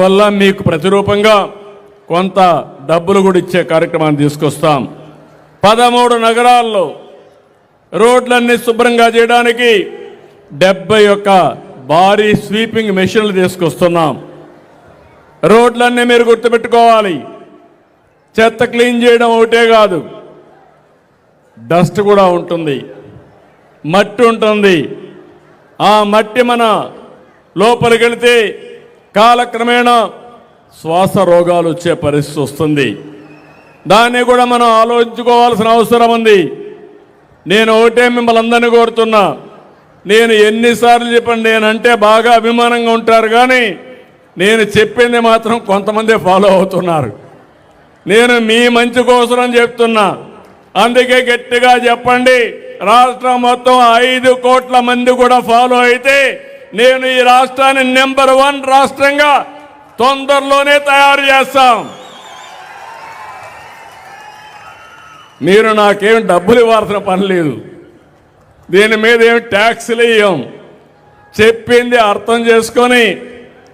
వల్ల మీకు ప్రతిరూపంగా కొంత డబ్బులు కూడా ఇచ్చే కార్యక్రమాన్ని తీసుకొస్తాం. 13 నగరాల్లో రోడ్లన్నీ శుభ్రంగా చేయడానికి 71 భారీ స్వీపింగ్ మెషిన్లు తీసుకొస్తున్నాం. రోడ్లన్నీ మీరు గుర్తుపెట్టుకోవాలి, చెత్త క్లీన్ చేయడం ఒకటే కాదు, డస్ట్ కూడా ఉంటుంది, మట్టి ఉంటుంది. ఆ మట్టి మన లోపలికి వెళితే కాలక్రమేణా శ్వాస రోగాలు వచ్చే పరిస్థితి వస్తుంది. దాన్ని కూడా మనం ఆలోచించుకోవాల్సిన అవసరం ఉంది. నేను ఒకటే మిమ్మల్ని అందరినీ కోరుతున్నా, నేను ఎన్నిసార్లు చెప్పండి, నేనంటే బాగా అభిమానంగా ఉంటారు, కానీ నేను చెప్పింది మాత్రం కొంతమంది ఫాలో అవుతున్నారు. నేను మీ మంచి కోసం చెప్తున్నా, అందుకే గట్టిగా చెప్పండి. రాష్ట్రం మొత్తం 5 కోట్ల మంది కూడా ఫాలో అయితే నేను ఈ రాష్ట్రాన్ని నెంబర్ 1 రాష్ట్రంగా తొందరలోనే తయారు చేస్తాం. మీరు నాకేం డబ్బులు ఇవ్వాల్సిన పని లేదు, దీని మీద ఏమి ట్యాక్స్లు ఇవ్వం. చెప్పింది అర్థం చేసుకొని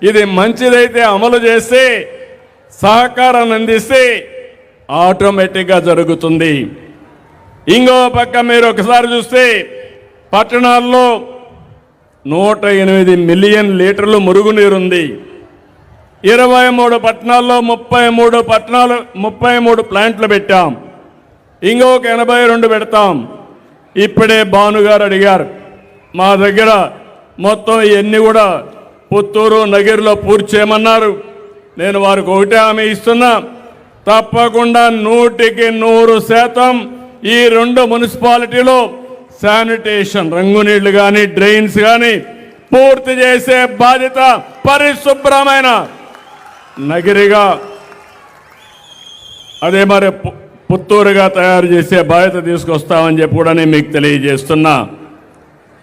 ఇది మంచిదైతే అమలు చేస్తే, సహకారాన్ని అందిస్తే ఆటోమేటిక్గా జరుగుతుంది. ఇంకో పక్క మీరు ఒకసారి చూస్తే పట్టణాల్లో 108 మిలియన్ లీటర్లు మురుగునీరుంది. 23 పట్టణాల్లో 33 ప్లాంట్లు పెట్టాం. ఇంకొక 82 పెడతాం. ఇప్పుడే భానుగారు అడిగారు, మా దగ్గర మొత్తం ఇవన్నీ కూడా పుత్తూరు నగిరిలో పూర్తి చేయమన్నారు. నేను వారికి ఒకటే హామీ ఇస్తున్నా, తప్పకుండా 100% ఈ 2 మున్సిపాలిటీలో శానిటేషన్, రంగునీళ్లు కానీ డ్రైన్స్ కానీ పూర్తి చేసే బాధ్యత పరిశుభ్రమైన నగిరిగా, అదే మరి పుత్తూరుగా తయారు చేసే బాధ్యత తీసుకొస్తామని చెప్పి కూడా నేను మీకు తెలియజేస్తున్నా.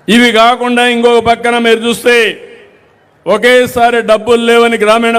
ఇవి కాకుండా ఇంకొక పక్కన మీరు చూస్తే ఒకేసారి డబ్బులు లేవని గ్రామీణ